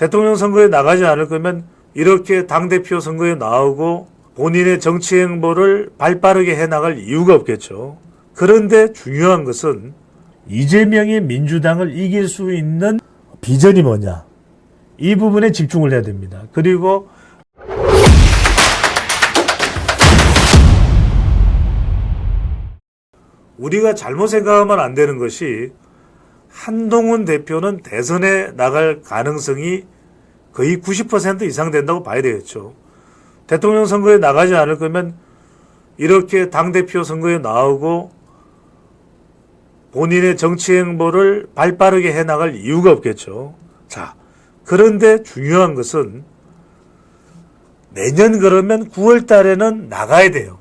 대통령 선거에 나가지 않을 거면 이렇게 당대표 선거에 나오고 본인의 정치 행보를 발빠르게 해나갈 이유가 없겠죠. 그런데 중요한 것은 이재명이 민주당을 이길 수 있는 비전이 뭐냐. 이 부분에 집중을 해야 됩니다. 그리고 우리가 잘못 생각하면 안 되는 것이 한동훈 대표는 대선에 나갈 가능성이 거의 90% 이상 된다고 봐야 되겠죠. 대통령 선거에 나가지 않을 거면 이렇게 당대표 선거에 나오고 본인의 정치 행보를 발빠르게 해나갈 이유가 없겠죠. 자, 그런데 중요한 것은 내년 그러면 9월 달에는 나가야 돼요.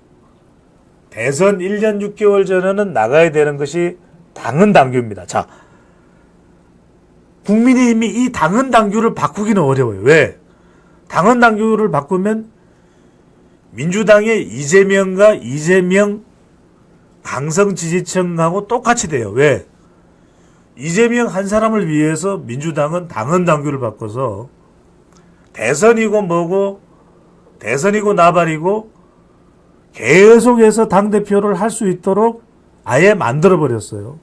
대선 1년 6개월 전에는 나가야 되는 것이 당헌 당규입니다. 자, 국민의힘이 이 당헌 당규를 바꾸기는 어려워요. 왜? 당헌 당규를 바꾸면 민주당의 이재명과 이재명 강성 지지층하고 똑같이 돼요. 왜? 이재명 한 사람을 위해서 민주당은 당헌 당규를 바꿔서 대선이고 뭐고 대선이고 나발이고 계속해서 당대표를 할 수 있도록 아예 만들어버렸어요.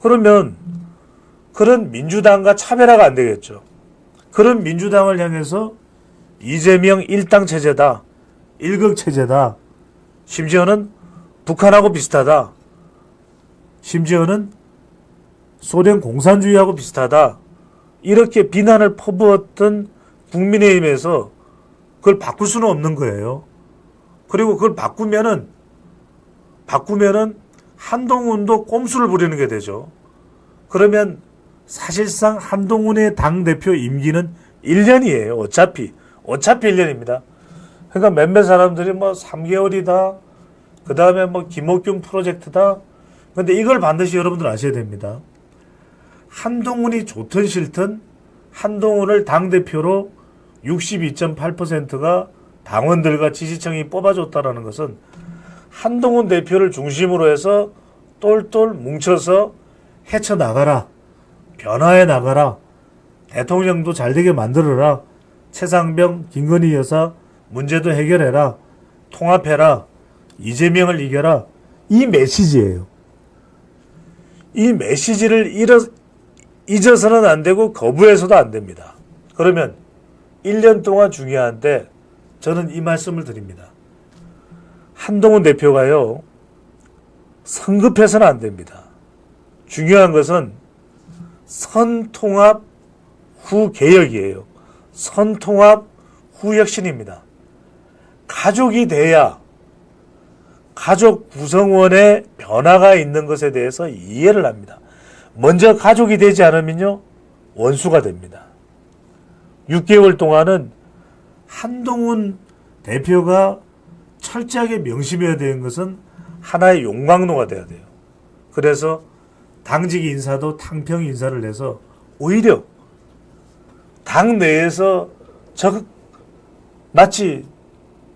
그러면 그런 민주당과 차별화가 안 되겠죠. 그런 민주당을 향해서 이재명 일당 체제다. 일극 체제다. 심지어는 북한하고 비슷하다. 심지어는 소련 공산주의하고 비슷하다. 이렇게 비난을 퍼부었던 국민의힘에서 그걸 바꿀 수는 없는 거예요. 그리고 그걸 바꾸면은 한동훈도 꼼수를 부리는 게 되죠. 그러면 사실상 한동훈의 당대표 임기는 1년이에요. 어차피 1년입니다. 그러니까 몇몇 사람들이 뭐 3개월이다. 그 다음에 뭐 김옥균 프로젝트다. 근데 이걸 반드시 여러분들 아셔야 됩니다. 한동훈이 좋든 싫든 한동훈을 당대표로 62.8%가 당원들과 지지층이 뽑아줬다는 것은 한동훈 대표를 중심으로 해서 똘똘 뭉쳐서 헤쳐나가라. 변화해 나가라. 대통령도 잘되게 만들어라. 최상병, 김건희 여사 문제도 해결해라. 통합해라. 이재명을 이겨라. 이 메시지예요. 이 메시지를 잊어서는 안 되고 거부해서도 안 됩니다. 그러면 1년 동안 중요한데 저는 이 말씀을 드립니다. 한동훈 대표가요. 성급해서는 안 됩니다. 중요한 것은 선통합 후 개혁이에요. 선통합 후 혁신입니다. 가족이 돼야 가족 구성원의 변화가 있는 것에 대해서 이해를 합니다. 먼저 가족이 되지 않으면요. 원수가 됩니다. 6개월 동안은 한동훈 대표가 철저하게 명심해야 되는 것은 하나의 용광로가 돼야 돼요. 그래서 당직 인사도 탕평 인사를 해서 오히려 당 내에서 마치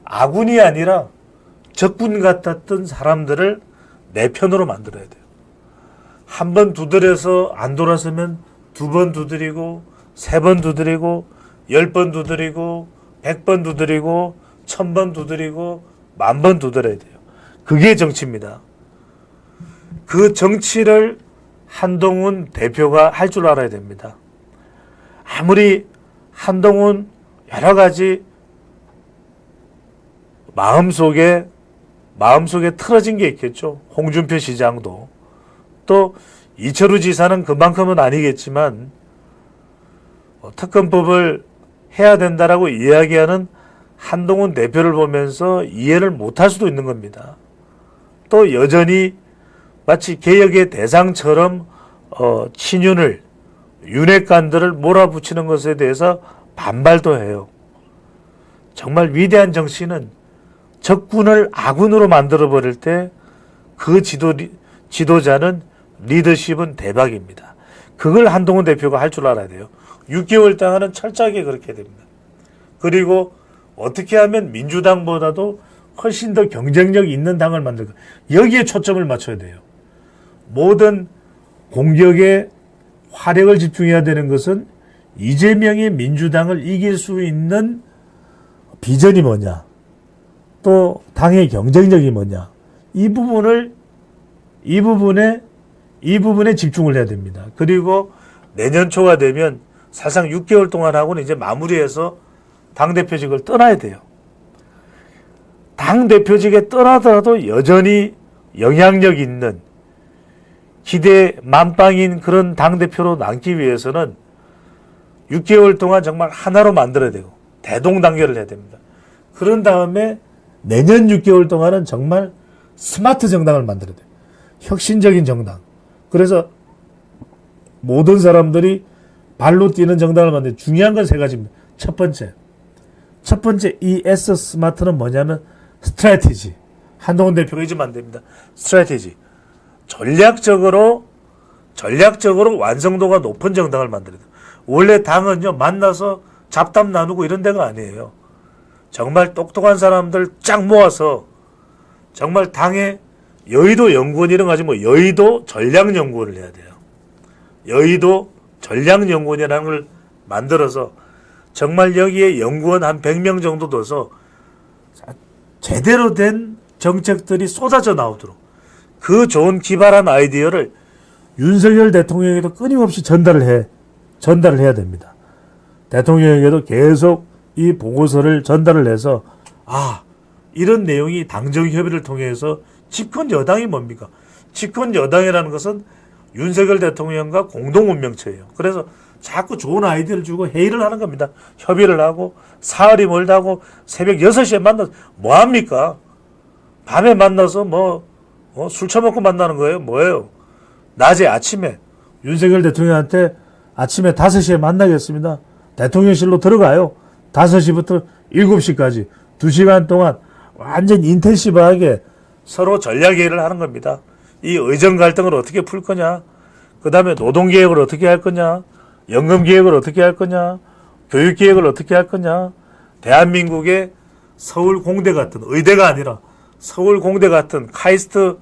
아군이 아니라 적군 같았던 사람들을 내 편으로 만들어야 돼요. 한 번 두드려서 안 돌아서면 2번 두드리고 3번 두드리고 10번 두드리고 100번 두드리고 1000번 두드리고 10,000번 두드려야 돼요. 그게 정치입니다. 그 정치를 한동훈 대표가 할 줄 알아야 됩니다. 아무리 한동훈 여러 가지 마음속에 틀어진 게 있겠죠. 홍준표 시장도 또 이철우 지사는 그만큼은 아니겠지만 특검법을 해야 된다라고 이야기하는 한동훈 대표를 보면서 이해를 못할 수도 있는 겁니다. 또 여전히 마치 개혁의 대상처럼 친윤을 윤핵관들을 몰아붙이는 것에 대해서 반발도 해요. 정말 위대한 정치는 적군을 아군으로 만들어버릴 때 그 지도자는 리더십은 대박입니다. 그걸 한동훈 대표가 할 줄 알아야 돼요. 6개월 동안은 철저하게 그렇게 됩니다. 그리고 어떻게 하면 민주당보다도 훨씬 더 경쟁력 있는 당을 만들까. 여기에 초점을 맞춰야 돼요. 모든 공격에 화력을 집중해야 되는 것은 이재명의 민주당을 이길 수 있는 비전이 뭐냐, 또 당의 경쟁력이 뭐냐, 이 부분에 집중을 해야 됩니다. 그리고 내년 초가 되면 사실상 6개월 동안 하고는 이제 마무리해서 당대표직을 떠나야 돼요. 당대표직에 떠나더라도 여전히 영향력 있는 기대 만빵인 그런 당대표로 남기 위해서는 6개월 동안 정말 하나로 만들어야 되고 대동단결을 해야 됩니다. 그런 다음에 내년 6개월 동안은 정말 스마트 정당을 만들어야 돼요. 혁신적인 정당. 그래서 모든 사람들이 발로 뛰는 정당을 만드는 중요한 건 세 가지입니다. 첫 번째 이 S 스마트는 뭐냐면 스트래티지. 한동훈 대표가 잊으면 안 됩니다. 스트래티지. 전략적으로 완성도가 높은 정당을 만들어야 돼요. 원래 당은요, 만나서 잡담 나누고 이런 데가 아니에요. 정말 똑똑한 사람들 쫙 모아서 정말 당의 여의도 연구원 이런 거 가지고 뭐 여의도 전략연구원을 해야 돼요. 여의도 전략연구원이라는 걸 만들어서 정말 여기에 연구원 한 100명 정도 둬서 제대로 된 정책들이 쏟아져 나오도록 그 좋은 기발한 아이디어를 윤석열 대통령에게도 끊임없이 전달을 해야 됩니다. 대통령에게도 계속 이 보고서를 전달을 해서 이런 내용이 당정 협의를 통해서 집권 여당이 뭡니까? 집권 여당이라는 것은 윤석열 대통령과 공동 운명체예요. 그래서 자꾸 좋은 아이디어를 주고 회의를 하는 겁니다. 협의를 하고 사흘이 멀다고 새벽 6시에 만나서 뭐 합니까? 밤에 만나서 술 처먹고 만나는 거예요? 뭐예요? 낮에 아침에 윤석열 대통령한테 아침에 5시에 만나겠습니다. 대통령실로 들어가요. 5시부터 7시까지 2시간 동안 완전 인텐시브하게 서로 전략회의를 하는 겁니다. 이 의정 갈등을 어떻게 풀 거냐, 그 다음에 노동개혁을 어떻게 할 거냐, 연금개혁을 어떻게 할 거냐, 교육개혁을 어떻게 할 거냐, 대한민국의 서울공대 같은, 의대가 아니라 서울공대 같은 카이스트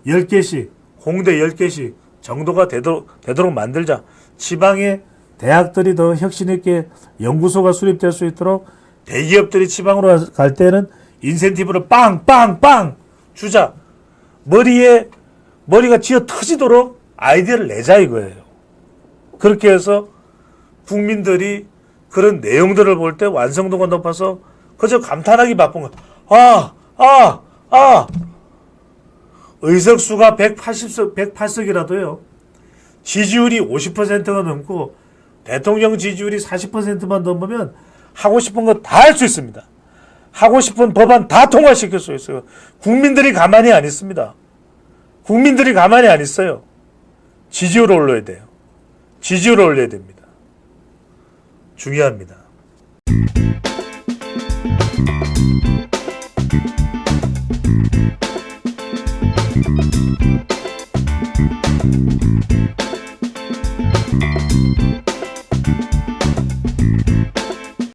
10개씩, 공대 10개씩 정도가 되도록 만들자. 지방의 대학들이 더 혁신있게 연구소가 수립될 수 있도록 대기업들이 지방으로 갈 때는 인센티브를 빵빵빵 주자. 머리가 쥐어 터지도록 아이디어를 내자 이거예요. 그렇게 해서 국민들이 그런 내용들을 볼 때 완성도가 높아서 그저 감탄하기 바쁜 거야. 의석수가 108석이라도요. 지지율이 50%가 넘고 대통령 지지율이 40%만 넘으면 하고 싶은 거 다 할 수 있습니다. 하고 싶은 법안 다 통과시킬 수 있어요. 국민들이 가만히 안 있습니다. 국민들이 가만히 안 있어요. 지지율을 올려야 돼요. 지지율을 올려야 됩니다. 중요합니다.